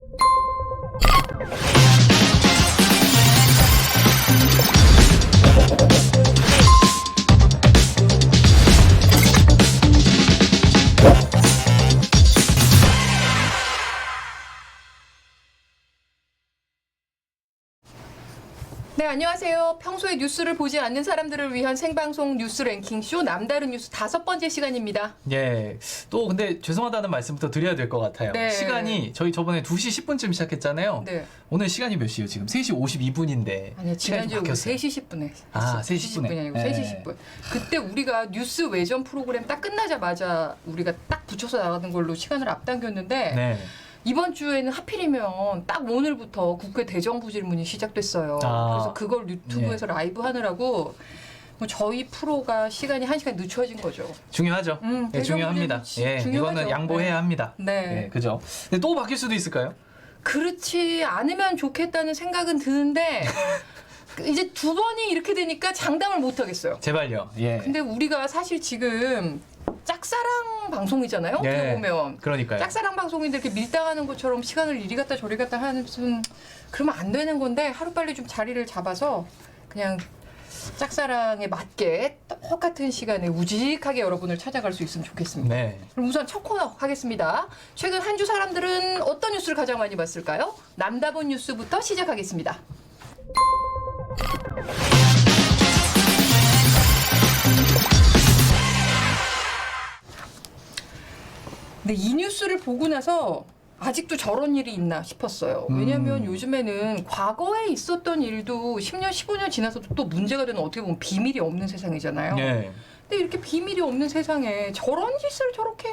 네, 안녕하세요. 평소에 뉴스를 보지 않는 사람들을 위한 생방송 뉴스 랭킹쇼 남다른 뉴스 5번째 시간입니다. 예. 또 근데 죄송하다는 말씀부터 드려야 될 것 같아요. 네. 시간이 저희 저번에 2시 10분쯤 시작했잖아요. 네. 오늘 시간이 몇 시예요? 지금 3시 52분인데. 아니요, 지난주에 우리 3시 10분에. 아, 3시 10분에. 10분이 아니고 네. 3시 10분. 그때 우리가 뉴스 외전 프로그램 딱 끝나자마자 우리가 딱 붙여서 나가는 걸로 시간을 앞당겼는데 네. 이번 주에는 하필이면 딱 오늘부터 국회 대정부 질문이 시작됐어요. 아. 그래서 그걸 유튜브에서 라이브 하느라고 뭐 저희 프로가 시간이 1시간 늦춰진 거죠. 중요하죠. 예, 중요합니다. 예, 중요하죠. 이거는 양보해야 네. 합니다. 네. 예, 그죠. 근데 또 바뀔 수도 있을까요? 그렇지 않으면 좋겠다는 생각은 드는데 이제 두 번이 이렇게 되니까 장담을 못 하겠어요. 제발요. 예. 근데 우리가 사실 지금 짝사랑 방송이잖아요. 어떻게 보면. 그러니까요. 짝사랑 방송인데 이렇게 밀당하는 것처럼 시간을 이리 갔다 저리 갔다 하는 그러면 안 되는 건데 하루빨리 좀 자리를 잡아서 그냥 짝사랑에 맞게 똑같은 시간에 우직하게 여러분을 찾아갈 수 있으면 좋겠습니다. 네. 그럼 우선 첫 코너 하겠습니다. 최근 한 주 사람들은 어떤 뉴스를 가장 많이 봤을까요? 남다본 뉴스부터 시작하겠습니다. 근데 이 뉴스를 보고 나서 아직도 저런 일이 있나 싶었어요. 왜냐하면 요즘에는 과거에 있었던 일도 10년, 15년 지나서도 또 문제가 되는 어떻게 보면 비밀이 없는 세상이잖아요. 네. 근데 이렇게 비밀이 없는 세상에 저런 짓을 저렇게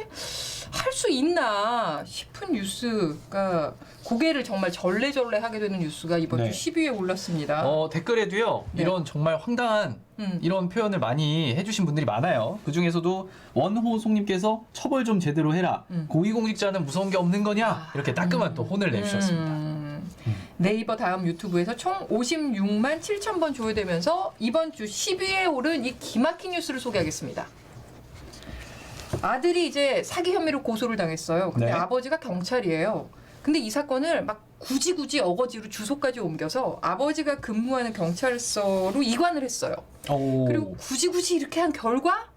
할 수 있나 싶은 뉴스가 고개를 정말 절레절레 하게 되는 뉴스가 이번 네. 주 10위에 올랐습니다. 댓글에도요. 네. 이런 정말 황당한 이런 표현을 많이 해주신 분들이 많아요. 그 중에서도 원호송님께서 처벌 좀 제대로 해라. 고위공직자는 무서운 게 없는 거냐? 이렇게 따끔한 또 혼을 내주셨습니다. 네이버 다음 유튜브에서 총 56만 7천 번 조회되면서 이번 주 10위에 오른 이 기막힌 뉴스를 소개하겠습니다. 아들이 이제 사기 혐의로 고소를 당했어요. 근데 네. 아버지가 경찰이에요. 근데 이 사건을 막 굳이 어거지로 주소까지 옮겨서 아버지가 근무하는 경찰서로 이관을 했어요. 그리고 굳이 이렇게 한 결과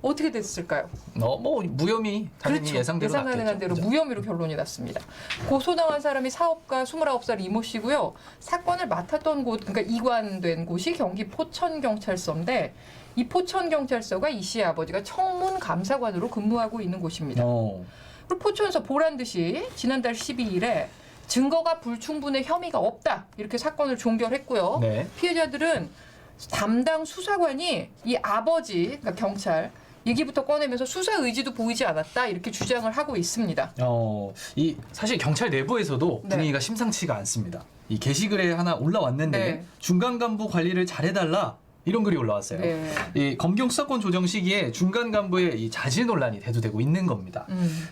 어떻게 됐을까요? 뭐 무혐의 당연히 그렇죠. 예상대로 예상 가능한 났겠죠. 대로 그죠? 무혐의로 결론이 났습니다. 고소당한 사람이 사업가 29살 이모 씨고요. 사건을 맡았던 곳, 그러니까 이관된 곳이 경기 포천경찰서인데 이 포천경찰서가 이 씨의 아버지가 청문감사관으로 근무하고 있는 곳입니다. 그리고 포천서 보란 듯이 지난달 12일에 증거가 불충분의 혐의가 없다 이렇게 사건을 종결했고요. 네. 피해자들은 담당 수사관이 이 아버지, 그러니까 경찰 얘기부터 꺼내면서 수사 의지도 보이지 않았다 이렇게 주장을 하고 있습니다. 이 사실 경찰 내부에서도 네. 분위기가 심상치가 않습니다. 이 게시글에 하나 올라왔는데 네. 중간 간부 관리를 잘해달라 이런 글이 올라왔어요. 네. 이 검경 수사권 조정 시기에 중간 간부의 이 자질 논란이 대두되고 있는 겁니다.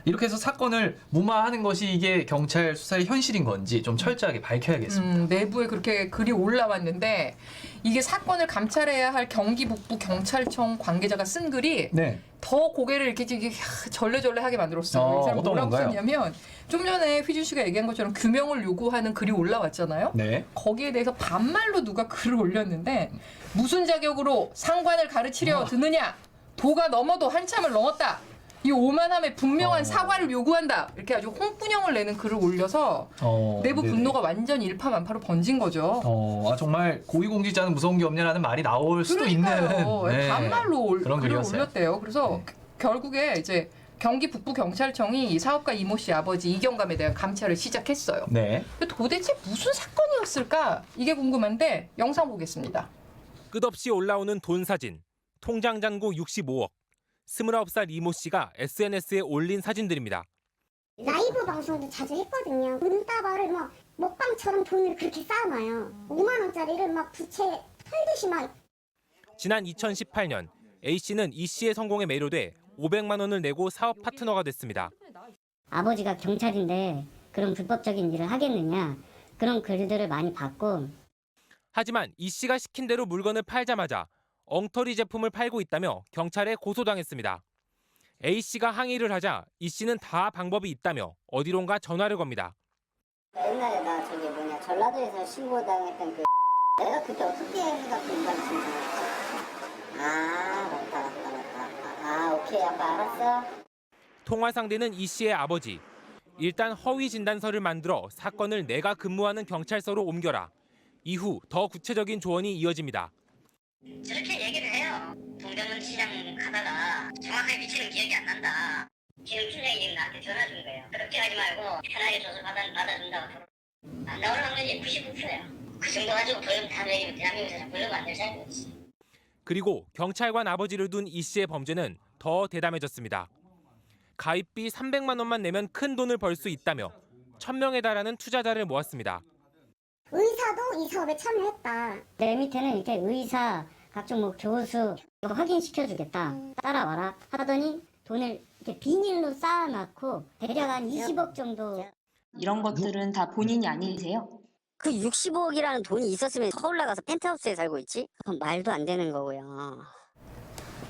이렇게 해서 사건을 무마하는 것이 이게 경찰 수사의 현실인 건지 좀 철저하게 밝혀야겠습니다. 내부에 그렇게 글이 올라왔는데 이게 사건을 감찰해야 할 경기 북부 경찰청 관계자가 쓴 글이 네. 더 고개를 이렇게 절레절레하게 만들었어요. 이 사람 어떤 뭐라고 건가요? 썼냐면 좀 전에 휘준 씨가 얘기한 것처럼 규명을 요구하는 글이 올라왔잖아요. 네. 거기에 대해서 반말로 누가 글을 올렸는데 무슨 자격으로 상관을 가르치려 드느냐? 도가 넘어도 한참을 넘었다. 이 오만함에 분명한 사과를 요구한다. 이렇게 아주 홍군형을 내는 글을 올려서 내부 네네. 분노가 완전 일파만파로 번진 거죠. 정말 고위공직자는 무서운 게 없냐라는 말이 나올 수도 있는 반말로 그런 글을 글이었어요. 올렸대요. 그래서 네. 결국에 이제 경기 북부 경찰청이 이 사업가 이모 씨 아버지 이경감에 대한 감찰을 시작했어요. 네. 근데 도대체 무슨 사건이었을까? 이게 궁금한데 영상 보겠습니다. 끝없이 올라오는 돈 사진, 통장 잔고 65억, 29살 이모 씨가 SNS에 올린 사진들입니다. 라이브 방송도 자주 했거든요. 문다발을 막 먹방처럼 돈을 그렇게 쌓아놔요. 5만 원짜리를 막 부채 털듯이 막. 지난 2018년 A 씨는 이 씨의 성공에 매료돼 500만 원을 내고 사업 파트너가 됐습니다. 아버지가 경찰인데 그런 불법적인 일을 하겠느냐 그런 글들을 많이 봤고 하지만 이 씨가 시킨 대로 물건을 팔자마자 엉터리 제품을 팔고 있다며 경찰에 고소당했습니다. A 씨가 항의를 하자 이 씨는 다 방법이 있다며 어디론가 전화를 겁니다. 옛날에 나 전라도에서 신고당했던 그 내가 그때 어떻게 해갖고 인간 신청했지? 아 맞다. 오케이 아빠 알았어. 통화 상대는 이 씨의 아버지. 일단 허위 진단서를 만들어 사건을 내가 근무하는 경찰서로 옮겨라. 이후 더 구체적인 조언이 이어집니다. 저렇게 얘기를 해요. 동대문 시장 가다가 정확하게 위치는 기억이 안 난다. 기능팀장이 나한테 전화 준 거예요. 그렇게 하지 말고 편하게 줘서 받아준다고. 안 나오는 확률이 99%예요. 그 정도 가지고 벌금 다 내리면 대한민국에서 벌금 안 낼 사람이 없지. 그리고 경찰관 아버지를 둔 이 씨의 범죄는 더 대담해졌습니다. 가입비 300만 원만 내면 큰 돈을 벌 수 있다며 1,000명에 달하는 투자자를 모았습니다. 의사도 이 사업에 참여했다. 내 밑에는 이렇게 의사, 각종 뭐 교수 이거 확인시켜주겠다. 따라와라 하더니 돈을 이렇게 비닐로 쌓아놓고 대략 한 20억 정도. 이런 것들은 다 본인이 아니세요? 그 65억이라는 돈이 있었으면 서울 나가서 펜트하우스에 살고 있지? 그건 말도 안 되는 거고요.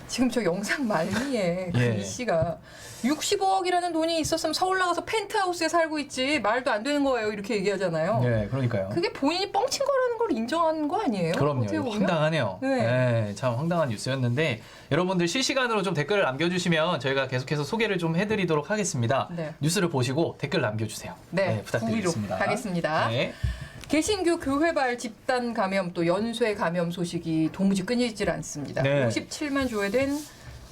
지금 저 영상 말미에 그 예. 이 씨가 65억이라는 돈이 있었으면 서울 나가서 펜트하우스에 살고 있지 말도 안 되는 거예요 이렇게 얘기하잖아요. 네, 그러니까요. 그게 본인이 뻥친 거라는 걸 인정하는 거 아니에요? 그럼요. 어떻게 이거 보면? 황당하네요. 네. 네, 참 황당한 뉴스였는데 여러분들 실시간으로 좀 댓글을 남겨주시면 저희가 계속해서 소개를 좀 해드리도록 하겠습니다. 네. 뉴스를 보시고 댓글 남겨주세요. 네, 부탁드리겠습니다. 9위로 가겠습니다. 네. 개신교 교회발 집단 감염 또 연쇄 감염 소식이 도무지 끊이질 않습니다. 네.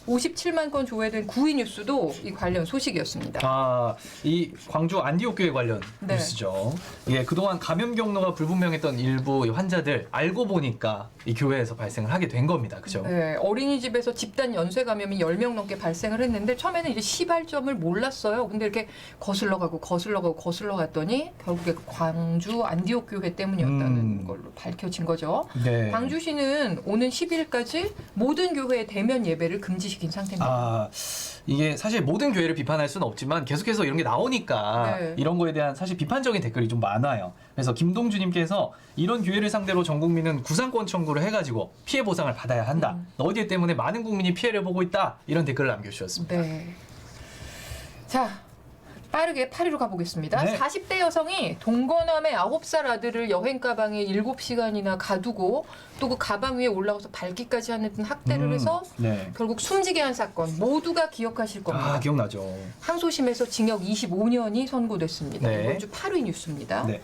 57만 건 조회된 9위 뉴스도 이 관련 소식이었습니다. 아, 이 광주 안디옥 교회 관련 네. 뉴스죠. 예, 그동안 감염 경로가 불분명했던 일부 환자들 알고 보니까 이 교회에서 발생을 하게 된 겁니다. 그죠? 네, 어린이집에서 집단 연쇄 감염이 10명 넘게 발생을 했는데 처음에는 이제 시발점을 몰랐어요. 근데 이렇게 거슬러 갔더니 결국에 그 광주 안디옥 교회 때문이었다는 걸로 밝혀진 거죠. 네. 광주시는 오는 10일까지 모든 교회의 대면 예배를 금지시킨 상태입니다. 아, 이게 사실 모든 교회를 비판할 수는 없지만 계속해서 이런 게 나오니까 네. 이런 거에 대한 사실 비판적인 댓글이 좀 많아요. 그래서 김동주님께서 이런 교회를 상대로 전 국민은 구상권 청구를 해가지고 피해 보상을 받아야 한다. 어디에 때문에 많은 국민이 피해를 보고 있다. 이런 댓글을 남겨주셨습니다. 네. 자, 빠르게 8위로 가보겠습니다. 네. 40대 여성이 동거남의 9살 아들을 여행 가방에 7시간이나 가두고 또 그 가방 위에 올라가서 밟기까지 하는 학대를 해서 네. 결국 숨지게 한 사건 모두가 기억하실 겁니다. 아, 기억나죠. 항소심에서 징역 25년이 선고됐습니다. 네. 이번 주 8위 뉴스입니다. 네.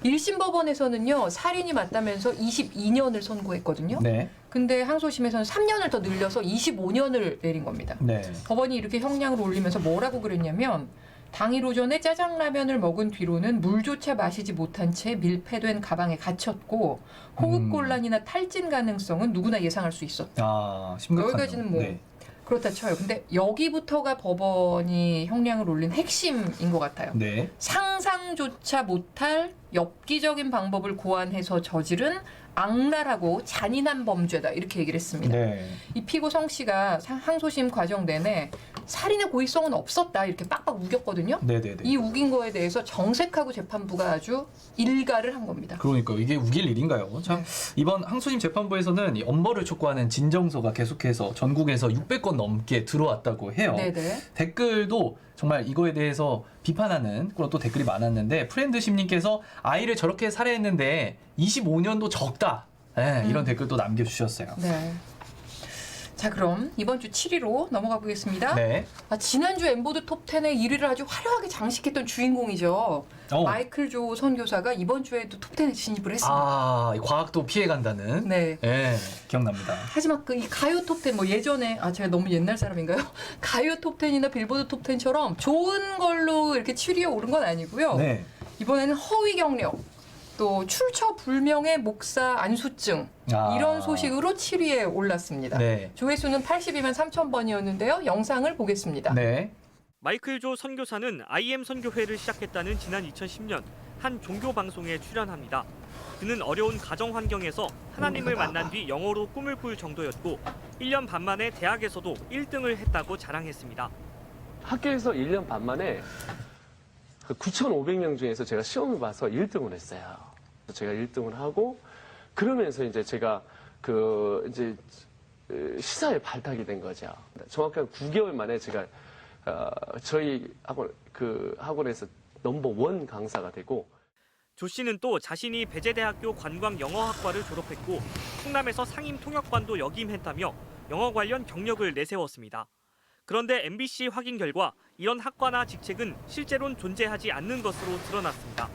1심 법원에서는요. 살인이 맞다면서 22년을 선고했거든요. 네. 근데 항소심에서는 3년을 더 늘려서 25년을 내린 겁니다. 네. 법원이 이렇게 형량을 올리면서 뭐라고 그랬냐면 당일 오전에 짜장라면을 먹은 뒤로는 물조차 마시지 못한 채 밀폐된 가방에 갇혔고 호흡곤란이나 탈진 가능성은 누구나 예상할 수 있었다. 아, 심각하네요. 여기까지는 뭐 네. 그렇다 쳐요. 근데 여기부터가 법원이 형량을 올린 핵심인 것 같아요. 네. 상상조차 못할 엽기적인 방법을 고안해서 저지른 악랄하고 잔인한 범죄다 이렇게 얘기를 했습니다. 네. 이 피고 성 씨가 항소심 과정 내내 살인의 고의성은 없었다 이렇게 빡빡 우겼거든요. 네네네. 이 우긴 거에 대해서 정색하고 재판부가 아주 일가를 한 겁니다. 그러니까 이게 우길 일인가요? 참 이번 항소심 재판부에서는 이 엄벌을 촉구하는 진정서가 계속해서 전국에서 600건 넘게 들어왔다고 해요. 네네. 댓글도 정말 이거에 대해서 비판하는 그런 또 댓글이 많았는데 프렌드심님께서 아이를 저렇게 살해했는데 25년도 적다. 네, 이런 댓글도 남겨주셨어요. 네. 자 그럼 이번 주 7위로 넘어가 보겠습니다. 네. 지난주 엠보드 톱10의 1위를 아주 화려하게 장식했던 주인공이죠. 마이클 조 선교사가 이번 주에도 톱10에 진입을 했습니다. 아, 과학도 피해간다는. 네. 네, 기억납니다. 하지만 그 이 가요 톱10 뭐 예전에 제가 너무 옛날 사람인가요? 가요 톱10이나 빌보드 톱10처럼 좋은 걸로 이렇게 7위에 오른 건 아니고요. 네. 이번에는 허위 경력, 또 출처 불명의 목사 안수증 이런 소식으로 7위에 올랐습니다. 네. 조회수는 82만 3천 번이었는데요. 영상을 보겠습니다. 네. 마이클 조 선교사는 IM 선교회를 시작했다는 지난 2010년 한 종교 방송에 출연합니다. 그는 어려운 가정 환경에서 하나님을 만난 뒤 영어로 꿈을 꿀 정도였고 1년 반 만에 대학에서도 1등을 했다고 자랑했습니다. 학교에서 1년 반 만에 9,500명 중에서 제가 시험을 봐서 1등을 했어요. 제가 1등을 하고 그러면서 이제 제가 이제 시사에 발탁이 된 거죠. 정확히 한 9개월 만에 제가 저희 학원에서 넘버1 강사가 되고 조 씨는 또 자신이 배재대학교 관광영어학과를 졸업했고 충남에서 상임 통역관도 역임했다며 영어 관련 경력을 내세웠습니다. 그런데 MBC 확인 결과 이런 학과나 직책은 실제로는 존재하지 않는 것으로 드러났습니다.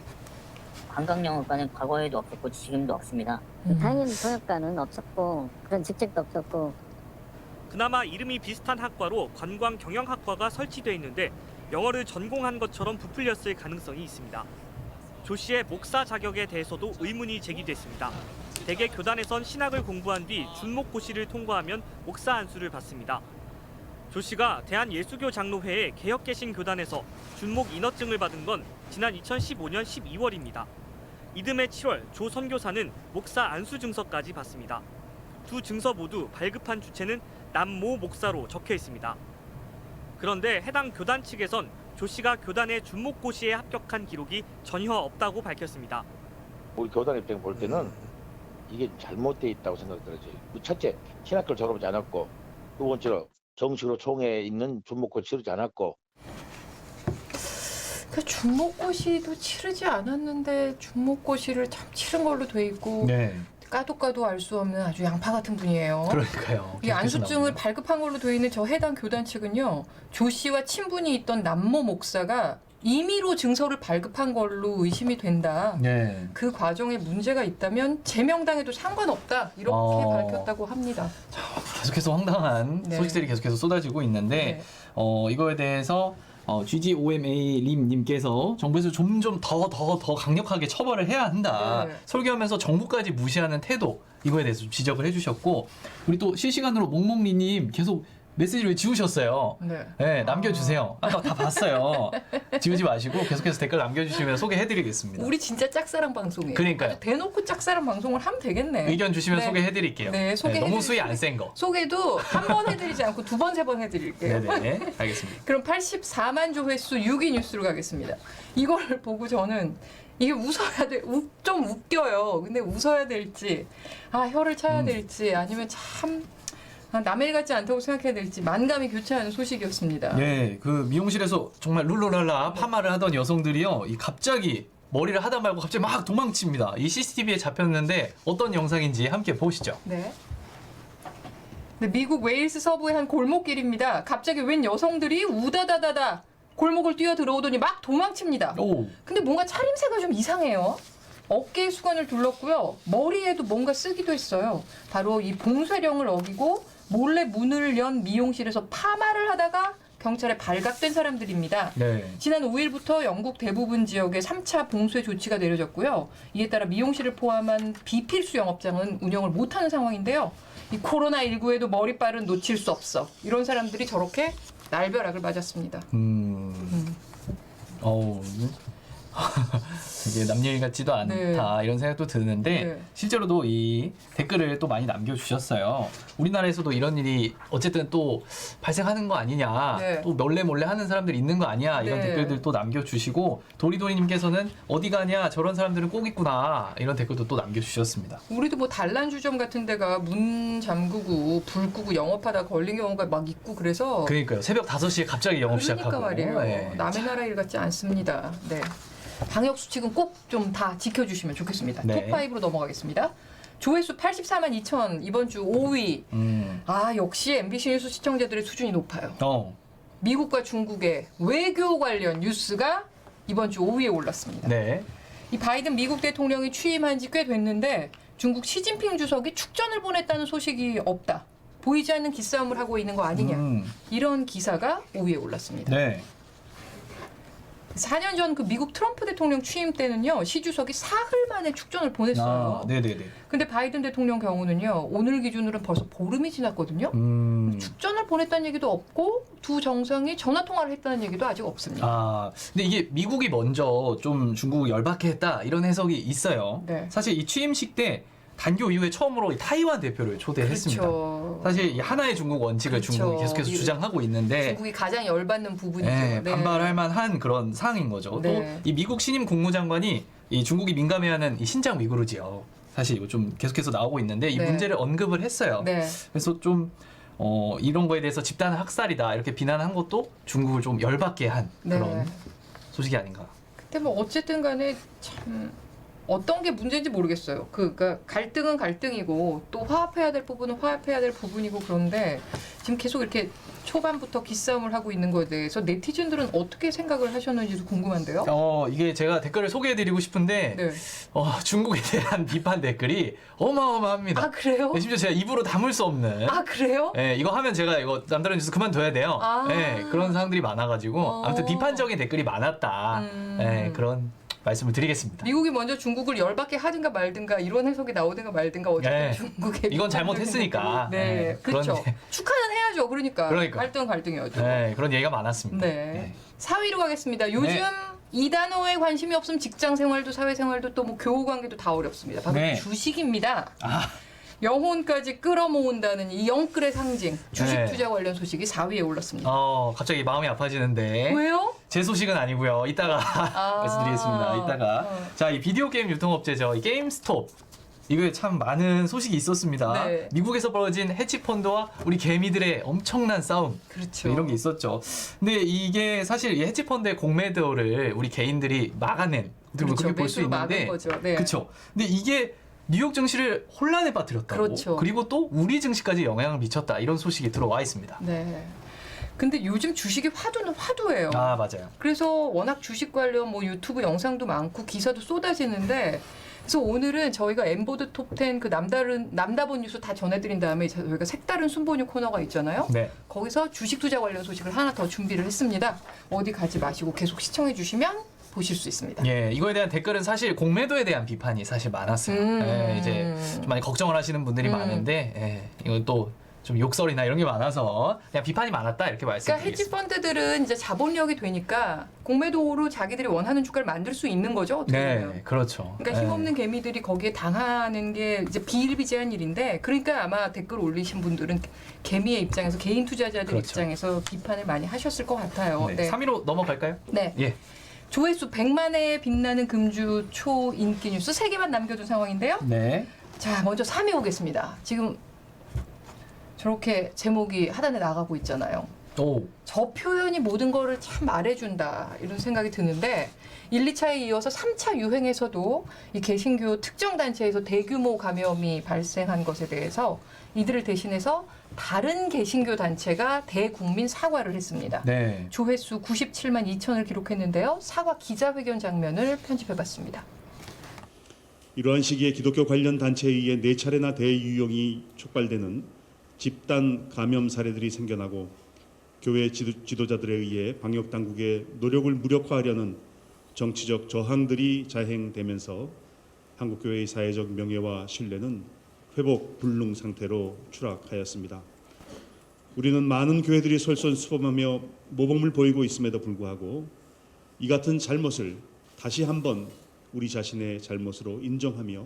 관광영어과는 과거에도 없었고 지금도 없습니다. 상임 통역과는 없었고 그런 직책도 없었고. 그나마 이름이 비슷한 학과로 관광경영학과가 설치돼 있는데 영어를 전공한 것처럼 부풀렸을 가능성이 있습니다. 조 씨의 목사 자격에 대해서도 의문이 제기됐습니다. 대개 교단에선 신학을 공부한 뒤 준목고시를 통과하면 목사 안수를 받습니다. 조 씨가 대한예수교 장로회의 개혁개신교단에서 준목 인허증을 받은 건 지난 2015년 12월입니다. 이듬해 7월 조 선교사는 목사 안수 증서까지 받습니다. 두 증서 모두 발급한 주체는 남모 목사로 적혀 있습니다. 그런데 해당 교단 측에선 조 씨가 교단의 준목고시에 합격한 기록이 전혀 없다고 밝혔습니다. 우리 교단 입장 볼 때는 이게 잘못돼 있다고 생각이 들어요. 첫째, 신학교를 졸업하지 않았고, 두 번째로 정식으로 총회에 있는 준목고시 치르지 않았고. 그 준목고시도 치르지 않았는데 준목고시를 참 치른 걸로 돼 있고 네. 까도 알 수 없는 아주 양파 같은 분이에요. 그러니까요. 이 안수증을 발급한 걸로 돼 있는 저 해당 교단 측은요. 조 씨와 친분이 있던 남모 목사가 임의로 증서를 발급한 걸로 의심이 된다. 네. 그 과정에 문제가 있다면 제명당해도 상관없다. 이렇게 밝혔다고 합니다. 계속해서 황당한 네. 소식들이 계속해서 쏟아지고 있는데 이거에 대해서 GGOMA님께서 정부에서 점점 더 강력하게 처벌을 해야 한다. 네. 설교하면서 정부까지 무시하는 태도 이거에 대해서 좀 지적을 해주셨고 우리 또 실시간으로 몽몽리님 계속 메시지를 지우셨어요. 네. 네, 남겨주세요. 아까 다 봤어요. 지우지 마시고 계속해서 댓글 남겨주시면 소개해드리겠습니다. 우리 진짜 짝사랑 방송이에요. 그러니까요. 아주 대놓고 짝사랑 방송을 하면 되겠네. 의견 주시면 네. 소개해드릴게요. 네, 너무 수위 안 센 거. 소개도 한 번 해드리지 않고 두 번, 세 번 해드릴게요. 네네, 알겠습니다. 그럼 84만 조회수 6위 뉴스로 가겠습니다. 이걸 보고 저는 이게 웃어야 돼, 좀 웃겨요. 근데 웃어야 될지, 혀를 차야 될지, 아니면 참 남의 일 같지 않다고 생각해야 될지 만감이 교차하는 소식이었습니다. 네, 그 미용실에서 정말 룰루랄라 파마를 하던 여성들이요, 이 갑자기 머리를 하다 말고 갑자기 막 도망칩니다. 이 CCTV에 잡혔는데 어떤 영상인지 함께 보시죠. 네. 미국 웨일스 서부의 한 골목길입니다. 갑자기 웬 여성들이 우다다다다 골목을 뛰어 들어오더니 막 도망칩니다. 근데 뭔가 차림새가 좀 이상해요. 어깨에 수건을 둘렀고요. 머리에도 뭔가 쓰기도 했어요. 바로 이 봉쇄령을 어기고 몰래 문을 연 미용실에서 파마를 하다가 경찰에 발각된 사람들입니다. 네. 지난 5일부터 영국 대부분 지역에 3차 봉쇄 조치가 내려졌고요. 이에 따라 미용실을 포함한 비필수 영업장은 운영을 못하는 상황인데요. 이 코로나19에도 머리빨은 놓칠 수 없어. 이런 사람들이 저렇게 날벼락을 맞았습니다. 이게 남일 같지도 않다 네. 이런 생각도 드는데 네. 실제로도 이 댓글을 또 많이 남겨주셨어요. 우리나라에서도 이런 일이 어쨌든 또 발생하는 거 아니냐, 네. 또 몰래 하는 사람들이 있는 거 아니야 이런 네. 댓글들 또 남겨주시고 도리도리님께서는 어디 가냐 저런 사람들은 꼭 있구나 이런 댓글도 또 남겨주셨습니다. 우리도 뭐 단란주점 같은 데가 문 잠그고 불 끄고 영업하다 걸린 경우가 막 있고 그래서 그러니까요. 새벽 5시에 갑자기 영업 시작하고. 그러니까 말이에요. 네. 남의 나라 일 같지 않습니다. 네. 방역 수칙은 꼭 좀 다 지켜주시면 좋겠습니다. 네. 톱5로 넘어가겠습니다. 조회수 84만 2천, 이번 주 5위. 역시 MBC 뉴스 시청자들의 수준이 높아요. 미국과 중국의 외교 관련 뉴스가 이번 주 5위에 올랐습니다. 네. 이 바이든 미국 대통령이 취임한 지 꽤 됐는데 중국 시진핑 주석이 축전을 보냈다는 소식이 없다. 보이지 않는 기싸움을 하고 있는 거 아니냐. 이런 기사가 5위에 올랐습니다. 네. 4년 전 그 미국 트럼프 대통령 취임 때는요. 시 주석이 사흘 만에 축전을 보냈어요. 네네네. 근데 바이든 대통령 경우는요. 오늘 기준으로는 벌써 보름이 지났거든요. 축전을 보냈다는 얘기도 없고 두 정상이 전화 통화를 했다는 얘기도 아직 없습니다. 근데 이게 미국이 먼저 좀 중국을 열받게 했다 이런 해석이 있어요. 네. 사실 이 취임식 때 단교 이후에 처음으로 타이완 대표를 초대했습니다. 그렇죠. 사실 이 하나의 중국 원칙을 그렇죠. 중국이 계속해서 주장하고 있는데 중국이 가장 열받는 부분이죠. 네, 반발할 만한 그런 상황인 거죠. 네. 또 이 미국 신임 국무장관이 이 중국이 민감해하는 이 신장 위구르 지역 사실 이거 좀 계속해서 나오고 있는데 이 네. 문제를 언급을 했어요. 네. 그래서 좀 이런 거에 대해서 집단 학살이다 이렇게 비난한 것도 중국을 좀 열받게 한 그런 네. 소식이 아닌가. 근데 뭐 어쨌든 간에 참 어떤 게 문제인지 모르겠어요. 그러니까 갈등은 갈등이고 또 화합해야 될 부분은 화합해야 될 부분이고 그런데 지금 계속 이렇게 초반부터 기싸움을 하고 있는 거에 대해서 네티즌들은 어떻게 생각을 하셨는지도 궁금한데요. 이게 제가 댓글을 소개해드리고 싶은데 네. 중국에 대한 비판 댓글이 어마어마합니다. 아 그래요? 심지어 제가 입으로 담을 수 없는. 아 그래요? 네, 이거 하면 제가 이거 남다른 뉴스 그만둬야 돼요. 아. 네, 그런 사람들이 많아가지고 아무튼 비판적인 댓글이 많았다. 네, 그런 말씀을 드리겠습니다. 미국이 먼저 중국을 열받게 하든가 말든가 이런 해석이 나오든가 말든가 어쨌든 네. 중국의 이건 잘못했으니까. 네, 그렇죠. 그런, 축하는 해야죠. 그러니까 갈등은 갈등이었죠. 네, 그런 얘기가 많았습니다. 네. 4위로 가겠습니다. 요즘 이 단어에 관심이 없으면 직장 생활도 사회 생활도 또 뭐 교우 관계도 다 어렵습니다. 바로 주식입니다. 영혼까지 끌어모은다는 이 영끌의 상징 주식 투자 관련 소식이 4위에 올랐습니다. 갑자기 마음이 아파지는데. 왜요? 제 소식은 아니고요. 이따가 말씀드리겠습니다. 이따가. 자, 이 비디오 게임 유통업체죠. 이 게임스톱. 이거에 참 많은 소식이 있었습니다. 네. 미국에서 벌어진 해치펀드와 우리 개미들의 엄청난 싸움. 그렇죠. 이런 게 있었죠. 근데 이게 사실 이 해치펀드의 공매도를 우리 개인들이 막아낸 그렇게 볼 수 있는데. 네. 그렇죠. 근데 이게 뉴욕 증시를 혼란에 빠뜨렸다고. 그렇죠. 그리고 또 우리 증시까지 영향을 미쳤다. 이런 소식이 들어와 있습니다. 네. 근데 요즘 주식이 화두는 화두예요. 아, 맞아요. 그래서 워낙 주식 관련 뭐 유튜브 영상도 많고 기사도 쏟아지는데 그래서 오늘은 저희가 엠보드 톱10 그 남다본 뉴스 다 전해드린 다음에 저희가 색다른 순번유 코너가 있잖아요. 네. 거기서 주식 투자 관련 소식을 하나 더 준비를 했습니다. 어디 가지 마시고 계속 시청해 주시면 보실 수 있습니다. 예, 이거에 대한 댓글은 사실 공매도에 대한 비판이 사실 많았어요. 이제 좀 많이 걱정을 하시는 분들이 많은데, 이건 또 좀 욕설이나 이런 게 많아서 그냥 비판이 많았다 이렇게 그러니까 말씀드리겠습니다. 헤지펀드들은 이제 자본력이 되니까 공매도로 자기들이 원하는 주가를 만들 수 있는 거죠. 어떻게 보면. 네, 그렇죠. 그러니까 힘없는 개미들이 거기에 당하는 게 이제 비일비재한 일인데 그러니까 아마 댓글 올리신 분들은 개미의 입장에서 개인 투자자들 그렇죠. 입장에서 비판을 많이 하셨을 것 같아요. 네. 3위로 넘어갈까요? 네. 예. 조회수 100만 회에 빛나는 금주 초 인기 뉴스 3개만 남겨둔 상황인데요. 네. 자, 먼저 3위 오겠습니다. 지금 저렇게 제목이 하단에 나가고 있잖아요. 저 표현이 모든 거를 참 말해준다 이런 생각이 드는데 1, 2차에 이어서 3차 유행에서도 이 개신교 특정 단체에서 대규모 감염이 발생한 것에 대해서 이들을 대신해서 다른 개신교 단체가 대국민 사과를 했습니다. 네. 조회수 97만 2천을 기록했는데요. 사과 기자회견 장면을 편집해봤습니다. 이러한 시기에 기독교 관련 단체에 의해 4차례나 대유행이 촉발되는 집단 감염 사례들이 생겨나고 교회 지도자들에 의해 방역 당국의 노력을 무력화하려는 정치적 저항들이 자행되면서 한국교회의 사회적 명예와 신뢰는 회복 불능 상태로 추락하였습니다. 우리는 많은 교회들이 솔선수범하며 모범을 보이고 있음에도 불구하고 이 같은 잘못을 다시 한번 우리 자신의 잘못으로 인정하며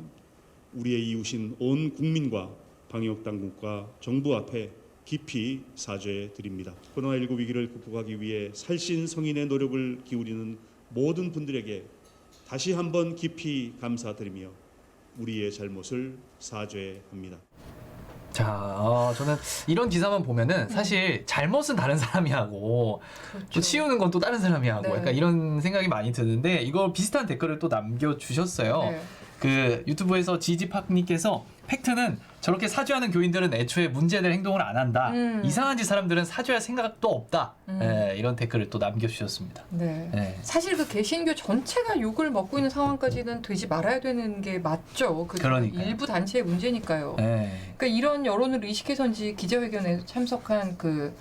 우리의 이웃인 온 국민과 방역당국과 정부 앞에 깊이 사죄 드립니다. 코로나19 위기를 극복하기 위해 살신성인의 노력을 기울이는 모든 분들에게 다시 한번 깊이 감사드리며 우리의 잘못을 사죄합니다. 자, 저는 이런 기사만 보면은 사실 잘못은 다른 사람이 하고 또 치우는 건 또 다른 사람이 하고 네. 약간 이런 생각이 많이 드는데 이거 비슷한 댓글을 또 남겨주셨어요. 네. 그 유튜브에서 지지팍님께서 팩트는 저렇게 사죄하는 교인들은 애초에 문제될 행동을 안 한다. 이상한 짓 사람들은 사죄할 생각도 없다. 네, 이런 댓글을 또 남겨주셨습니다. 네. 네. 사실 그 개신교 전체가 욕을 먹고 있는 상황까지는 되지 말아야 되는 게 맞죠. 그 그러니까요. 일부 단체의 문제니까요. 네. 그러니까 이런 여론을 의식해서인지 기자회견에 참석한 그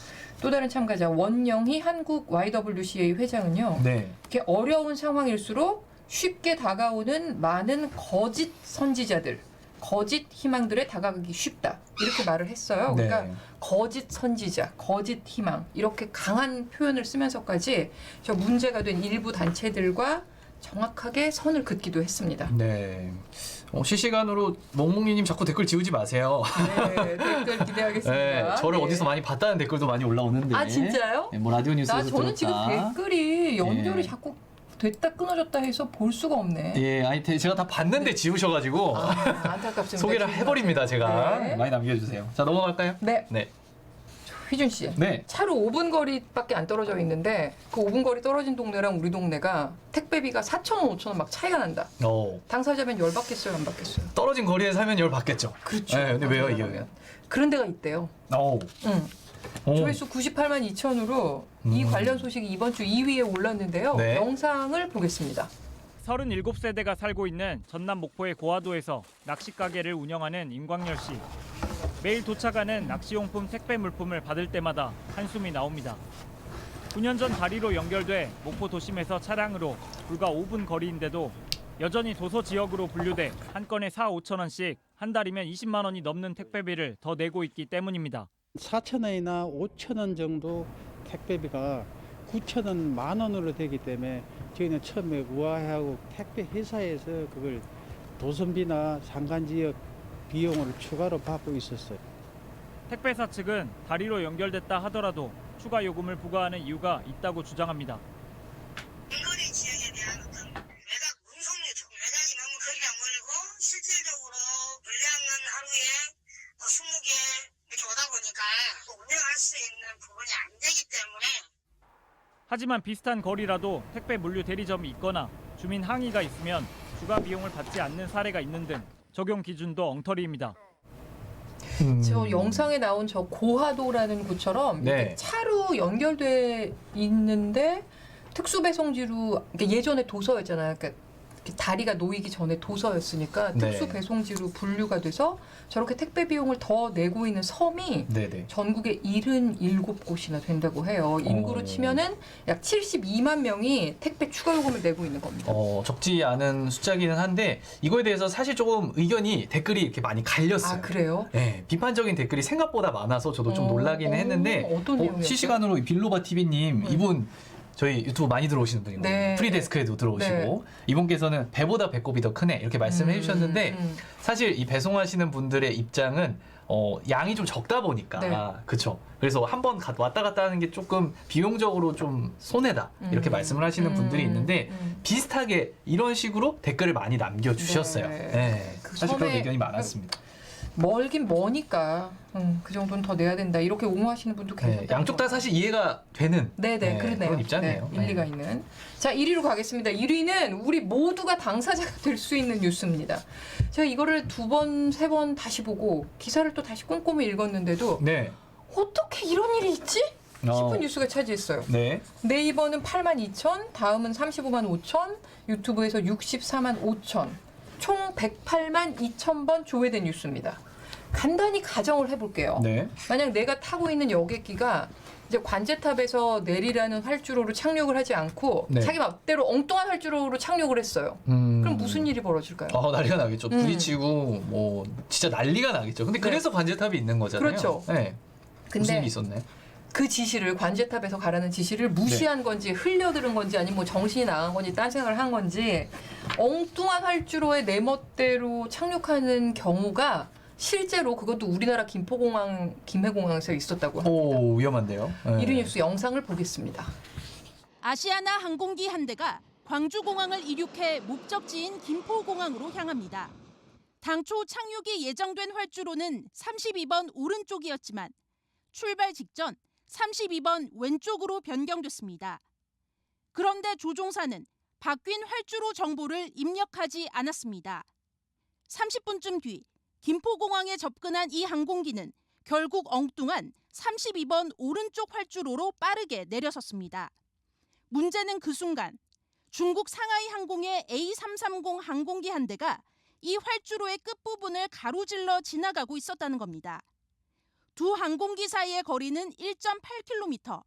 또 다른 참가자 원영희 한국 YWCA 회장은요. 네. 이렇게 어려운 상황일수록 쉽게 다가오는 많은 거짓 선지자들, 거짓 희망들에 다가가기 쉽다. 이렇게 말을 했어요. 네. 그러니까 거짓 선지자, 거짓 희망 이렇게 강한 표현을 쓰면서까지 저 문제가 된 일부 단체들과 정확하게 선을 긋기도 했습니다. 네. 실시간으로 몽몽이님 자꾸 댓글 지우지 마세요. 네, 댓글 기대하겠습니다. 네, 저를 네. 어디서 많이 봤다는 댓글도 많이 올라오는데. 아 진짜요? 네, 뭐 라디오 뉴스에서 저는 지금 들었다. 댓글이 연결이 예. 자꾸 됐다 끊어졌다 해서 볼 수가 없네. 예, 아니 제가 다 봤는데 지우셔가지고 안타깝습니다. 소개를 해버립니다. 제가 네. 많이 남겨주세요. 자 넘어갈까요? 네. 네. 휘준 씨. 네. 차로 5분 거리밖에 안 떨어져 있는데 그 5분 거리 떨어진 동네랑 우리 동네가 택배비가 4,000원, 5,000원 막 차이가 난다. 당사자면 열 받겠어요, 안 받겠어요? 떨어진 거리에 살면 열 받겠죠. 그렇죠. 네, 근데 왜요 이게? 맞아요. 그런 데가 있대요. 조회수 98만 2천으로 이 관련 소식이 이번 주 2위에 올랐는데요. 네. 영상을 보겠습니다. 37세대가 살고 있는 전남 목포의 고화도에서 낚시 가게를 운영하는 임광열 씨. 매일 도착하는 낚시용품 택배 물품을 받을 때마다 한숨이 나옵니다. 9년 전 다리로 연결돼 목포 도심에서 차량으로 불과 5분 거리인데도 여전히 도서 지역으로 분류돼 한 건에 4~5천 원씩 한 달이면 20만 원이 넘는 택배비를 더 내고 있기 때문입니다. 4,000원이나 5,000원 정도 택배비가 9,000원, 10,000원으로 되기 때문에 저희는 처음에 우아해하고 택배 회사에서 그걸 도선비나 상간지역 비용을 추가로 받고 있었어요. 택배사 측은 다리로 연결됐다 하더라도 추가 요금을 부과하는 이유가 있다고 주장합니다. 인거리 지역에 대한 어떤 외곽 운송료죠. 외곽이 너무 거리가 멀고 실질적으로 분량은 하루에 20개 이렇게 오다 보니까 운영할 수 있는 부분이 안 되기 때문에. 하지만 비슷한 거리라도 택배 물류 대리점이 있거나 주민 항의가 있으면 추가 비용을 받지 않는 사례가 있는 등 적용 기준도 엉터리입니다. 저 영상에 나온 저 고화도라는 곳처럼 네. 이렇게 차로 연결돼 있는데 특수배송지로 예전에 도서였잖아요. 그러니까 다리가 놓이기 전에 도서였으니까 네. 특수배송지로 분류가 돼서 저렇게 택배 비용을 더 내고 있는 섬이 네네. 전국에 77곳이나 된다고 해요. 인구로 치면은 약 72만 명이 택배 추가 요금을 내고 있는 겁니다. 적지 않은 숫자기는 한데 이거에 대해서 사실 조금 의견이 댓글이 이렇게 많이 갈렸어요. 아, 그래요? 네, 비판적인 댓글이 생각보다 많아서 저도 좀 놀라기는 했는데 어떤 내용이었어요? 실시간으로 빌로바 TV님 이분 저희 유튜브 많이 들어오시는 분이거든요. 네. 프리데스크에도 들어오시고 네. 이분께서는 배보다 배꼽이 더 크네 이렇게 말씀해 주셨는데 사실 이 배송하시는 분들의 입장은 양이 좀 적다 보니까 네. 그렇죠. 그래서 한번 왔다 갔다 하는 게 조금 비용적으로 좀 손해다 이렇게 말씀을 하시는 분들이 있는데 비슷하게 이런 식으로 댓글을 많이 남겨주셨어요. 네. 네. 그 사실 그런 섬에 의견이 많았습니다. 멀긴 머니까 그 정도는 더 내야 된다 이렇게 옹호하시는 분도 계세요. 네, 양쪽 다 사실 이해가 되는 네네, 그러네요. 그런 입장이에요. 네, 일리가 있는. 자, 1위로 가겠습니다. 1위는 우리 모두가 당사자가 될 수 있는 뉴스입니다. 제가 이거를 2번, 3번 다시 보고 기사를 또 다시 꼼꼼히 읽었는데도 네. 어떻게 이런 일이 있지? 싶은 뉴스가 차지했어요. 네. 네이버는 82,000, 다음은 355,000, 유튜브에서 645,000, 총 108,2,000번 조회된 뉴스입니다. 간단히 가정을 해볼게요. 네. 만약 내가 타고 있는 여객기가 이제 관제탑에서 내리라는 활주로로 착륙을 하지 않고 네. 자기 맘대로 엉뚱한 활주로로 착륙을 했어요. 그럼 무슨 일이 벌어질까요? 난리가 나겠죠. 부딪히고 뭐 진짜 난리가 나겠죠. 근데 그래서 관제탑이 있는 거잖아요. 그렇죠. 네. 근데 무슨 일이 있었네. 그 지시를 관제탑에서 가라는 지시를 무시한 건지 흘려들은 건지 아니면 뭐 정신이 나간 건지 딴 생각을 한 건지 엉뚱한 활주로에 내 멋대로 착륙하는 경우가 실제로 그것도 우리나라 김해공항에서 있었다고 합니다. 오, 위험한데요. 네. 1위 뉴스 영상을 보겠습니다. 아시아나 항공기 한 대가 광주공항을 이륙해 목적지인 김포공항으로 향합니다. 당초 착륙이 예정된 활주로는 32번 오른쪽이었지만 출발 직전 32번 왼쪽으로 변경됐습니다. 그런데 조종사는 바뀐 활주로 정보를 입력하지 않았습니다. 30분쯤 뒤 김포공항에 접근한 이 항공기는 결국 엉뚱한 32번 오른쪽 활주로로 빠르게 내려섰습니다. 문제는 그 순간 중국 상하이 항공의 A330 항공기 한 대가 이 활주로의 끝부분을 가로질러 지나가고 있었다는 겁니다. 두 항공기 사이의 거리는 1.8km.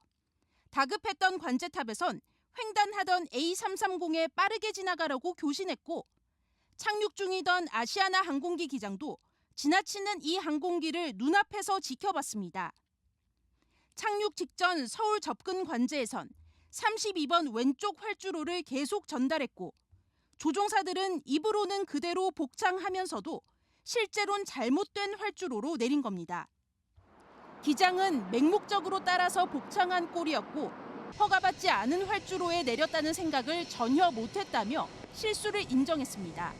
다급했던 관제탑에선 횡단하던 A330에 빠르게 지나가라고 교신했고 착륙 중이던 아시아나 항공기 기장도 지나치는 이 항공기를 눈앞에서 지켜봤습니다. 착륙 직전 서울 접근 관제에선 32번 왼쪽 활주로를 계속 전달했고 조종사들은 입으로는 그대로 복창하면서도 실제로는 잘못된 활주로로 내린 겁니다. 기장은 맹목적으로 따라서 복창한 꼴이었고 허가받지 않은 활주로에 내렸다는 생각을 전혀 못했다며 실수를 인정했습니다.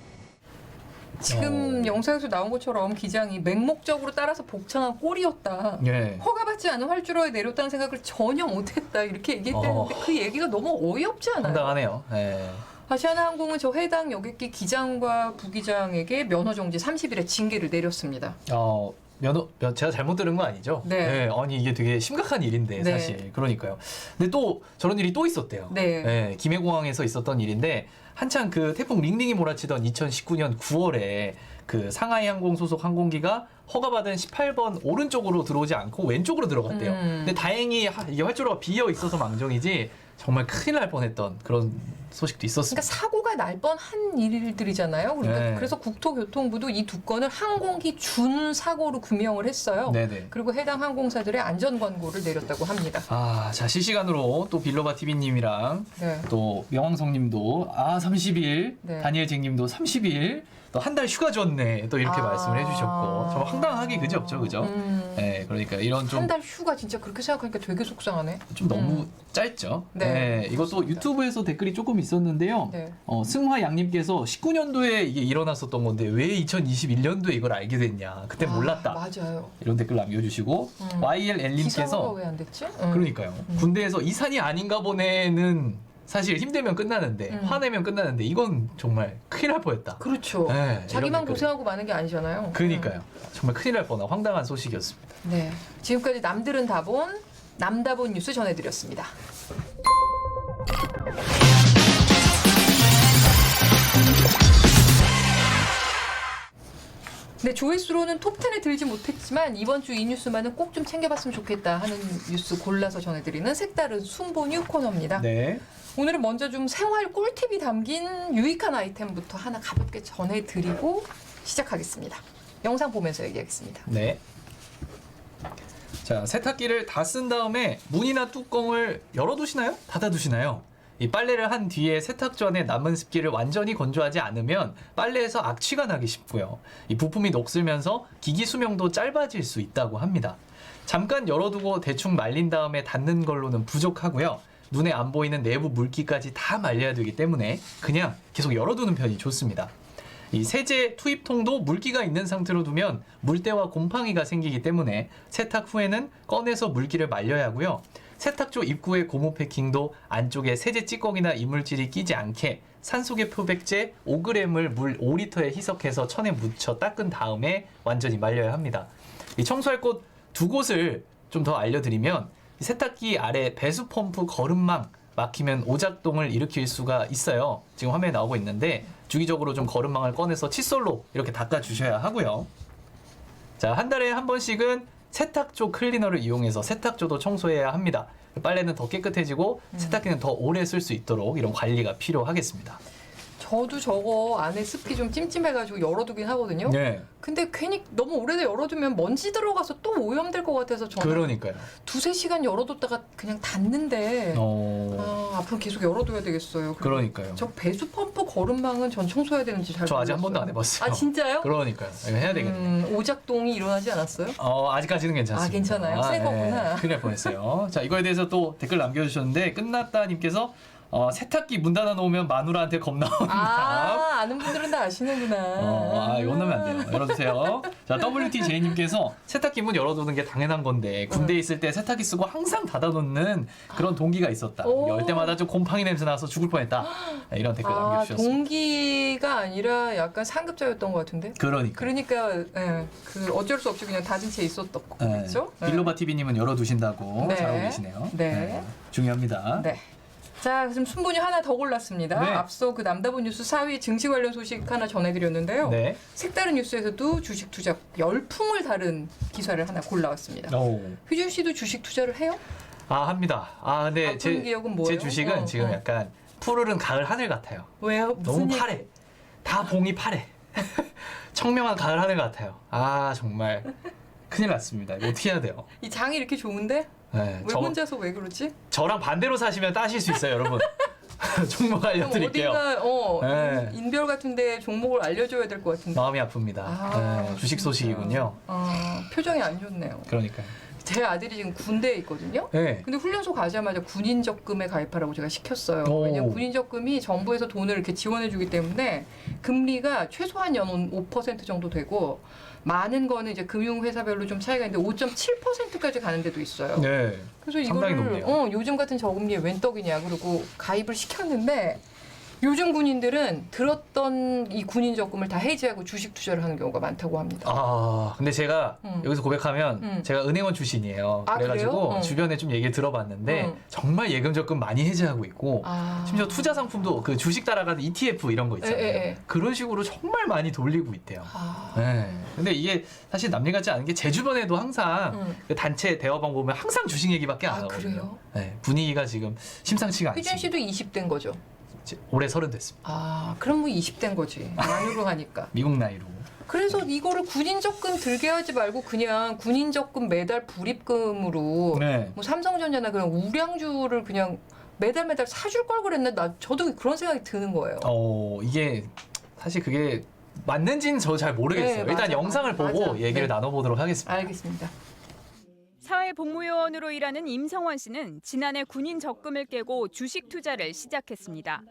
지금 영상에서 나온 것처럼 기장이 맹목적으로 따라서 복창한 꼴이었다. 예. 허가받지 않은 활주로에 내렸다는 생각을 전혀 못했다. 이렇게 얘기했다는데 그 얘기가 너무 어이없지 않아요? 황당하네요. 예. 아시아나항공은 저 해당 여객기 기장과 부기장에게 면허 정지 30일의 징계를 내렸습니다. 제가 잘못 들은 거 아니죠? 네. 아니 이게 되게 심각한 일인데 네. 사실 그러니까요. 근데 또 저런 일이 또 있었대요. 네. 김해공항에서 있었던 일인데 한창 그 태풍 링링이 몰아치던 2019년 9월에 그 상하이 항공 소속 항공기가 허가받은 18번 오른쪽으로 들어오지 않고 왼쪽으로 들어갔대요. 근데 다행히 이게 활주로가 비어 있어서 망정이지 정말 큰일 날 뻔했던 그런 소식도 있었습니다. 그러니까 사고가 날 뻔한 일들이잖아요. 그러니까 네. 그래서 국토교통부도 이 두 건을 항공기 준 사고로 규명을 했어요. 네네. 그리고 해당 항공사들의 안전 권고를 내렸다고 합니다. 자 실시간으로 또 빌로바 TV님이랑 네. 또 명왕성님도 30일, 네. 다니엘쟁님도 30일 또 한 달 휴가 줬네 또 이렇게 말씀을 해주셨고 정말 황당하기 그지없죠, 그죠? 네, 그러니까 이런 좀 한 달 휴가 진짜 그렇게 생각하니까 되게 속상하네. 좀 너무 짧죠. 네. 이것도 유튜브에서 댓글이 조금 있었는데요. 네. 승화 양님께서 19년도에 이게 일어났었던 건데 왜 2021년도에 이걸 알게 됐냐? 그때 몰랐다. 맞아요. 이런 댓글 남겨주시고 기사가 YLL님께서 왜 안 됐지? 그러니까요. 군대에서 이 산이 아닌가 보네는 사실 힘들면 끝나는데 화내면 끝나는데 이건 정말 큰일 날 뻔했다. 그렇죠. 네, 자기만 이런 댓글. 고생하고 마는 게 아니잖아요. 그러니까요. 정말 큰일 날 뻔한 황당한 소식이었습니다. 네. 지금까지 남들은 다 본 남다본 뉴스 전해드렸습니다. 네, 조회수로는 톱10에 들지 못했지만 이번 주 이 뉴스만은 꼭 좀 챙겨봤으면 좋겠다 하는 뉴스 골라서 전해드리는 색다른 순보뉴 코너입니다. 네. 오늘은 먼저 좀 생활 꿀팁이 담긴 유익한 아이템부터 하나 가볍게 전해드리고 시작하겠습니다. 영상 보면서 얘기하겠습니다. 네. 자, 세탁기를 다 쓴 다음에 문이나 뚜껑을 열어두시나요? 닫아두시나요? 이 빨래를 한 뒤에 세탁 전에 남은 습기를 완전히 건조하지 않으면 빨래에서 악취가 나기 쉽고요. 이 부품이 녹슬면서 기기 수명도 짧아질 수 있다고 합니다. 잠깐 열어두고 대충 말린 다음에 닫는 걸로는 부족하고요. 눈에 안 보이는 내부 물기까지 다 말려야 되기 때문에 그냥 계속 열어두는 편이 좋습니다. 이 세제 투입통도 물기가 있는 상태로 두면 물때와 곰팡이가 생기기 때문에 세탁 후에는 꺼내서 물기를 말려야 하고요. 세탁조 입구의 고무 패킹도 안쪽에 세제 찌꺼기나 이물질이 끼지 않게 산소계 표백제 5g을 물 5리터에 희석해서 천에 묻혀 닦은 다음에 완전히 말려야 합니다. 이 청소할 곳 두 곳을 좀 더 알려드리면 세탁기 아래 배수 펌프 거름망 막히면 오작동을 일으킬 수가 있어요. 지금 화면에 나오고 있는데 주기적으로 좀 거름망을 꺼내서 칫솔로 이렇게 닦아주셔야 하고요. 자, 한 달에 한 번씩은 세탁조 클리너를 이용해서 세탁조도 청소해야 합니다. 빨래는 더 깨끗해지고 세탁기는 더 오래 쓸 수 있도록 이런 관리가 필요하겠습니다. 저도 저거 안에 습기 좀 찜찜해가지고 열어두긴 하거든요. 네. 근데 괜히 너무 오래 열어두면 먼지 들어가서 또 오염될 것 같아서 저는 그러니까요. 2-3시간 열어뒀다가 그냥 닫는데 앞으로 계속 열어둬야 되겠어요. 그러니까요. 저 배수 펌프 거름망은 전 청소해야 되는지 잘 저 아직 한 모르겠어요. 번도 안 해봤어요. 아 진짜요? 그러니까요. 이거 해야 되겠네요. 오작동이 일어나지 않았어요? 아직까지는 괜찮습니다. 아, 괜찮아요? 새 거구나. 큰일 날 뻔했어요. 자, 이거에 대해서 또 댓글 남겨주셨는데 끝났다님께서 세탁기 문 닫아 놓으면 마누라한테 겁나옵니다. 아는 분들은 다 아시는구나. 이거 혼나면 안 돼요. 열어주세요. 자, WTJ님께서 세탁기 문 열어두는 게 당연한 건데 군대에 있을 때 세탁기 쓰고 항상 닫아놓는 그런 동기가 있었다. 열 때마다 좀 곰팡이 냄새 나서 죽을 뻔했다. 이런 댓글 남겨주셨습니다. 동기가 아니라 약간 상급자였던 것 같은데? 그러니까 예, 그 어쩔 수 없이 그냥 닫은 채 있었던 거겠죠? 빌로바 TV님은 열어두신다고 네. 잘하고 계시네요. 네. 중요합니다. 네. 자, 지금 순본이 하나 더 골랐습니다. 네. 앞서 그 남다본 뉴스 4위 증시 관련 소식 하나 전해드렸는데요. 네. 색다른 뉴스에서도 주식 투자 열풍을 다룬 기사를 하나 골라왔습니다. 휘준 씨도 주식 투자를 해요? 합니다. 근데 아픈 기억은 뭐예요? 제 주식은 지금 약간 푸르른 가을 하늘 같아요. 왜요? 너무 파래. 다 봉이 파래. 청명한 가을 하늘 같아요. 정말 큰일 났습니다. 이거 어떻게 해야 돼요? 이 장이 이렇게 좋은데? 네, 왜 혼자서 왜 그러지? 저랑 반대로 사시면 따실 수 있어요, 여러분. 종목 알려드릴게요. 어딘가 인별 같은데 종목을 알려줘야 될 것 같은데. 마음이 아픕니다. 주식 소식이군요. 표정이 안 좋네요. 그러니까요. 제 아들이 지금 군대에 있거든요. 네. 근데 훈련소 가자마자 군인 적금에 가입하라고 제가 시켰어요. 오. 왜냐면 군인 적금이 정부에서 돈을 이렇게 지원해주기 때문에 금리가 최소한 연은 5% 정도 되고 많은 거는 이제 금융회사별로 좀 차이가 있는데 5.7%까지 가는 데도 있어요. 네. 그래서 상당히 이거를 높네요. 요즘 같은 저금리에 웬 떡이냐 그러고 가입을 시켰는데 요즘 군인들은 들었던 이 군인 적금을 다 해지하고 주식 투자를 하는 경우가 많다고 합니다. 아, 근데 제가 여기서 고백하면 제가 은행원 출신이에요. 아, 그래가지고 그래요? 주변에 좀 얘기를 들어봤는데 정말 예금 적금 많이 해지하고 있고 심지어 투자 상품도 그 주식 따라가는 ETF 이런 거 있잖아요. 에. 그런 식으로 정말 많이 돌리고 있대요. 네. 근데 이게 사실 남일 같지 않은 게 제 주변에도 항상 그 단체 대화방 보면 항상 주식 얘기밖에 안 하거든요. 그래요? 네, 분위기가 지금 심상치가 휘준 않습니다. 씨도 20대인 거죠? 올해 30 됐습니다. 아, 그럼 뭐 20대인 거지. 만으로 하니까. 미국 나이로. 그래서 이거를 군인 적금 들게 하지 말고 그냥 군인 적금 매달 불입금으로 네. 뭐 삼성전자나 그런 우량주를 그냥 매달 사줄 걸 그랬나? 저도 그런 생각이 드는 거예요. 이게 사실 그게 맞는지는 저 잘 모르겠어요. 네, 일단 맞아, 영상을 맞아. 보고 맞아. 얘기를 네. 나눠보도록 하겠습니다. 알겠습니다. 사회복무요원으로 일하는 임성원 씨는 지난해 군인 적금을 깨고 주식 투자를 시작했습니다.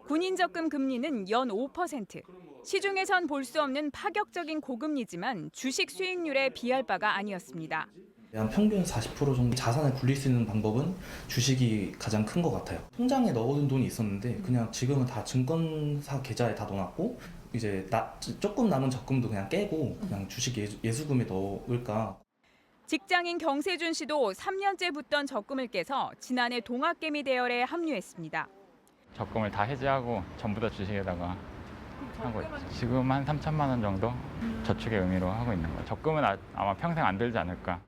군인 적금 금리는 연 5%. 시중에선 볼 수 없는 파격적인 고금리지만 주식 수익률에 비할 바가 아니었습니다. 한 평균 40% 정도 자산을 굴릴 수 있는 방법은 주식이 가장 큰 것 같아요. 통장에 넣어둔 돈이 있었는데 그냥 지금은 다 증권사 계좌에 다 넣어놨고 이제 조금 남은 적금도 그냥 깨고 그냥 주식 예수금에 넣을까. 직장인 경세준 씨도 3년째 붙던 적금을 깨서 지난해 동학개미 대열에 합류했습니다. 적금을 다 해지하고 전부 다 주식에다가 하고 있죠. 지금 한 3천만 원 정도 저축의 의미로 하고 있는 거예요. 적금은 아마 평생 안 들지 않을까.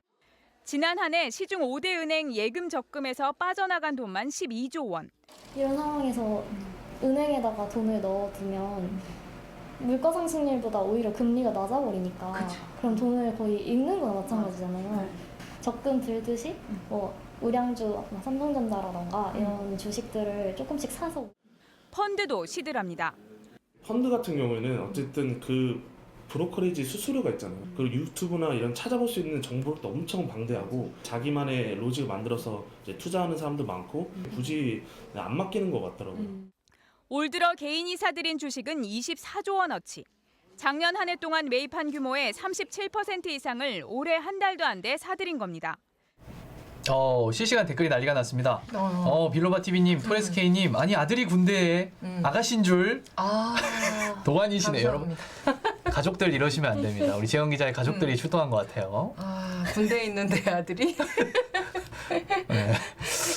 지난 한 해 시중 5대 은행 예금 적금에서 빠져나간 돈만 12조 원. 이런 상황에서 은행에다가 돈을 넣어두면 물가 상승률보다 오히려 금리가 낮아버리니까 그럼 돈을 거의 잃는 거나 마찬가지잖아요. 적금 들듯이 뭐 우량주, 삼성전자라던가 이런 주식들을 조금씩 사서. 펀드도 시들합니다. 펀드 같은 경우에는 어쨌든 그 브로커리지 수수료가 있잖아요. 그리고 유튜브나 이런 찾아볼 수 있는 정보도 엄청 방대하고 자기만의 로직을 만들어서 이제 투자하는 사람도 많고 굳이 안 맡기는 것 같더라고요. 올 들어 개인이 사들인 주식은 24조 원어치. 작년 한 해 동안 매입한 규모의 37% 이상을 올해 한 달도 안 돼 사들인 겁니다. 실시간 댓글이 난리가 났습니다. 빌로바 TV님, 토레스케이님, 아니 아들이 군대에 아가씨인 줄. 도관이시네요, 여러분. 가족들 이러시면 안 됩니다. 우리 재영 기자의 가족들이 출동한 것 같아요. 군대에 있는 내 아들이 네.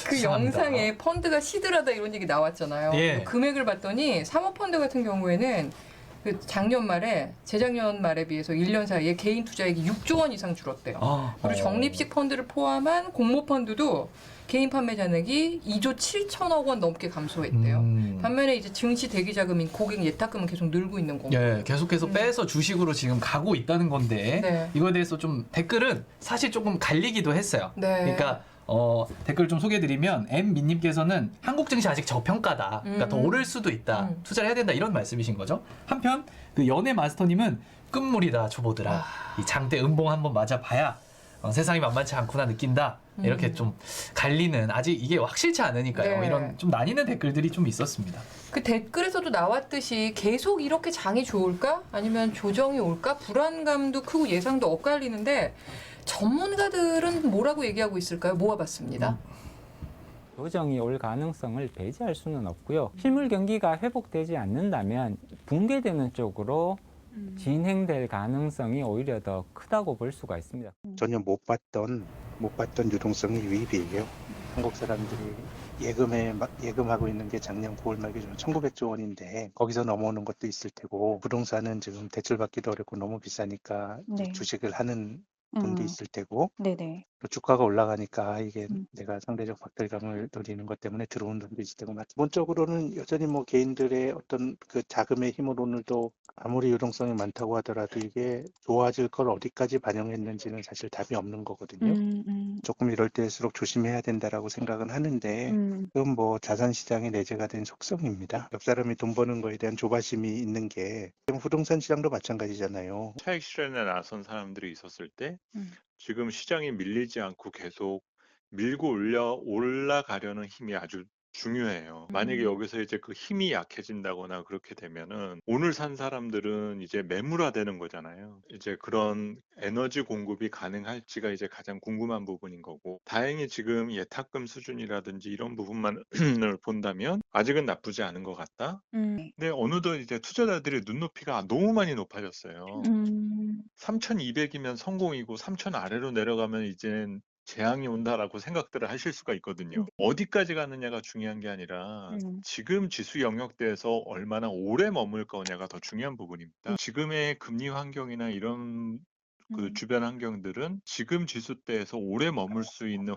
그 수상합니다. 영상에 펀드가 시들하다 이런 얘기 나왔잖아요. 예. 금액을 봤더니 사모펀드 같은 경우에는 그 작년 말에 재작년 말에 비해서 1년 사이에 개인 투자액이 6조 원 이상 줄었대요. 그리고 적립식 펀드를 포함한 공모 펀드도 개인 판매 잔액이 2조 7천억 원 넘게 감소했대요. 반면에 이제 증시 대기 자금인 고객 예탁금은 계속 늘고 있는 거고. 예, 계속해서 빼서 주식으로 지금 가고 있다는 건데 네. 이거에 대해서 좀 댓글은 사실 조금 갈리기도 했어요. 네. 그러니까 댓글 좀 소개해드리면 M민님께서는 한국 증시 아직 저평가다. 그러니까 더 오를 수도 있다. 투자를 해야 된다 이런 말씀이신 거죠. 한편 그 연애 마스터님은 끝물이다 초보들아. 이 장대 음봉 한번 맞아봐야 세상이 만만치 않구나 느낀다. 이렇게 좀 갈리는 아직 이게 확실치 않으니까요. 네. 이런 좀 나뉘는 댓글들이 좀 있었습니다. 그 댓글에서도 나왔듯이 계속 이렇게 장이 좋을까? 아니면 조정이 올까? 불안감도 크고 예상도 엇갈리는데 전문가들은 뭐라고 얘기하고 있을까요? 모아봤습니다. 조정이 올 가능성을 배제할 수는 없고요. 실물 경기가 회복되지 않는다면 붕괴되는 쪽으로 진행될 가능성이 오히려 더 크다고 볼 수가 있습니다. 전혀 못 봤던 유동성이 유입이에요. 한국 사람들이 예금하고 있는 게 작년 9월 말 기준 1,900조 원인데 거기서 넘어오는 것도 있을 테고 부동산은 지금 대출받기도 어렵고 너무 비싸니까 네. 주식을 하는 분도 있을 테고 네네. 또 주가가 올라가니까 이게 내가 상대적 박탈감을 노리는 것 때문에 들어온 돈도 있을 테고 기본적으로는 여전히 뭐 개인들의 어떤 그 자금의 힘으로 오늘도 아무리 유동성이 많다고 하더라도 이게 좋아질 걸 어디까지 반영했는지는 사실 답이 없는 거거든요. 조금 이럴 때일수록 조심해야 된다라고 생각은 하는데 그건 뭐 자산시장의 내재가 된 속성입니다. 옆 사람이 돈 버는 거에 대한 조바심이 있는 게 부동산 시장도 마찬가지잖아요. 차익 실현에 나선 사람들이 있었을 때 지금 시장이 밀리지 않고 계속 밀고 올라가려는 힘이 아주 중요해요. 만약에 여기서 이제 그 힘이 약해진다거나 그렇게 되면은 오늘 산 사람들은 이제 매물화되는 거잖아요. 이제 그런 에너지 공급이 가능할지가 이제 가장 궁금한 부분인 거고, 다행히 지금 예탁금 수준이라든지 이런 부분만을 본다면 아직은 나쁘지 않은 것 같다. 근데 어느덧 이제 투자자들의 눈높이가 너무 많이 높아졌어요. 3,200이면 성공이고 3,000 아래로 내려가면 이제는 재앙이 온다라고 생각들을 하실 수가 있거든요. 어디까지 가느냐가 중요한 게 아니라 지금 지수 영역대에서 얼마나 오래 머물 거냐가 더 중요한 부분입니다. 지금의 금리 환경이나 이런 그 주변 환경들은 지금 지수대에서 오래 머물 수 있는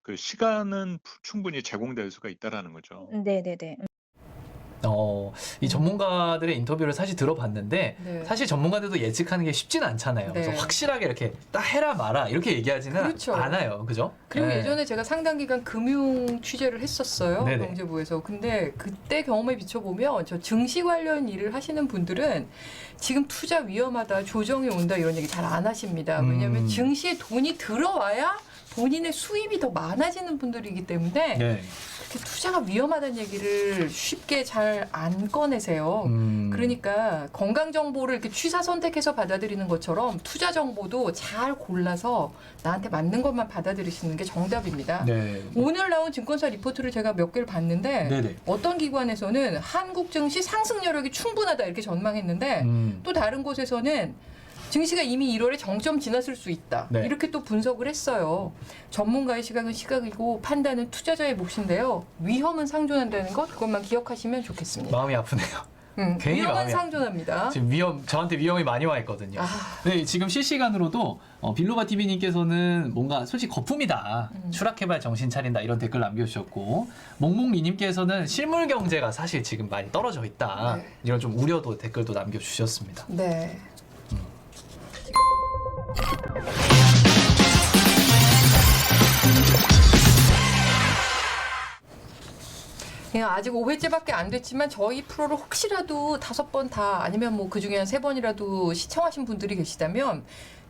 그 시간은 충분히 제공될 수가 있다라는 거죠. 네네네. 이 전문가들의 인터뷰를 사실 들어봤는데 네. 사실 전문가들도 예측하는 게 쉽진 않잖아요. 그래서 네. 확실하게 이렇게 딱 해라 마라 이렇게 얘기하지는 그렇죠. 않아요. 그죠? 그리고 네. 예전에 제가 상당 기간 금융 취재를 했었어요. 네네. 경제부에서. 근데 그때 경험에 비춰보면 저 증시 관련 일을 하시는 분들은 지금 투자 위험하다, 조정이 온다 이런 얘기 잘 안 하십니다. 왜냐하면 증시에 돈이 들어와야 본인의 수입이 더 많아지는 분들이기 때문에 네. 그렇게 투자가 위험하다는 얘기를 쉽게 잘 안 꺼내세요. 그러니까 건강 정보를 이렇게 취사 선택해서 받아들이는 것처럼 투자 정보도 잘 골라서 나한테 맞는 것만 받아들이시는 게 정답입니다. 네. 오늘 나온 증권사 리포트를 제가 몇 개를 봤는데 네네. 어떤 기관에서는 한국 증시 상승 여력이 충분하다 이렇게 전망했는데 또 다른 곳에서는 증시가 이미 1월에 정점 지났을 수 있다. 네. 이렇게 또 분석을 했어요. 전문가의 시각은 시각이고 판단은 투자자의 몫인데요. 위험은 상존한다는 것 그것만 기억하시면 좋겠습니다. 마음이 아프네요. 괜히 위험은 마음이 상존합니다. 지금 저한테 위험이 많이 와 있거든요. 네, 지금 실시간으로도 빌로바 TV님께서는 뭔가 솔직히 거품이다. 추락해봐야 정신 차린다 이런 댓글 남겨주셨고 몽몽리님께서는 실물 경제가 사실 지금 많이 떨어져 있다. 네. 이런 좀 우려도 댓글도 남겨주셨습니다. 네. 아직 5회째밖에 안 됐지만 저희 프로를 혹시라도 5번 다 아니면 뭐 그중에 한 3번이라도 시청하신 분들이 계시다면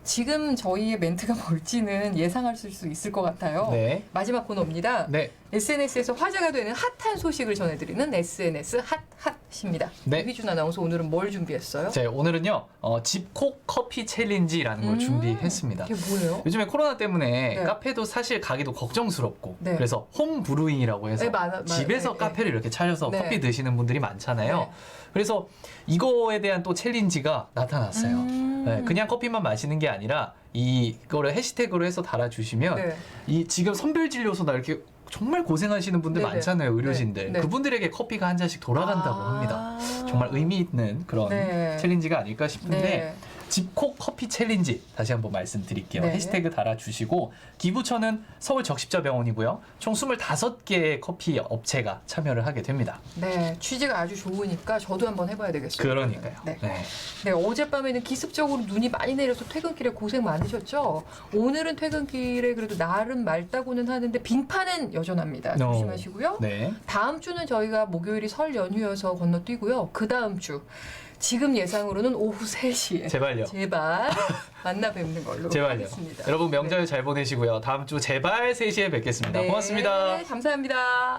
지금 저희의 멘트가 뭘지는 예상하실 수 있을 것 같아요. 네. 마지막 코너입니다. 네. SNS에서 화제가 되는 핫한 소식을 전해드리는 SNS 핫핫입니다. 네. 이휘준 아나운서 오늘은 뭘 준비했어요? 자, 오늘은요 집콕 커피 챌린지라는 걸 준비했습니다. 이게 뭐예요? 요즘에 코로나 때문에 네. 카페도 사실 가기도 걱정스럽고 네. 그래서 홈 브루잉이라고 해서 네, 집에서 네, 카페를 이렇게 차려서 네. 커피 드시는 분들이 많잖아요. 네. 그래서 이거에 대한 또 챌린지가 나타났어요. 네, 그냥 커피만 마시는 게 아니라 이거를 해시태그로 해서 달아주시면 네. 이 지금 선별진료소나 이렇게 정말 고생하시는 분들 네네. 많잖아요, 의료진들. 네. 네. 그분들에게 커피가 한 잔씩 돌아간다고 합니다. 정말 의미 있는 그런 네. 챌린지가 아닐까 싶은데 네. 집콕 커피 챌린지 다시 한번 말씀드릴게요. 네. 해시태그 달아주시고 기부처는 서울 적십자병원이고요. 총 25개의 커피 업체가 참여를 하게 됩니다. 네, 취지가 아주 좋으니까 저도 한번 해봐야 되겠어요. 그러니까요. 네. 네. 네, 어젯밤에는 기습적으로 눈이 많이 내려서 퇴근길에 고생 많으셨죠? 오늘은 퇴근길에 그래도 나름 맑다고는 하는데 빙판은 여전합니다. 조심하시고요. 네. 다음 주는 저희가 목요일이 설 연휴여서 건너뛰고요. 그 다음 주 지금 예상으로는 오후 3시에 제발요. 제발 만나 뵙는 걸로 제발요. 하겠습니다. 여러분 명절 잘 보내시고요. 다음 주 제발 3시에 뵙겠습니다. 고맙습니다. 네, 감사합니다.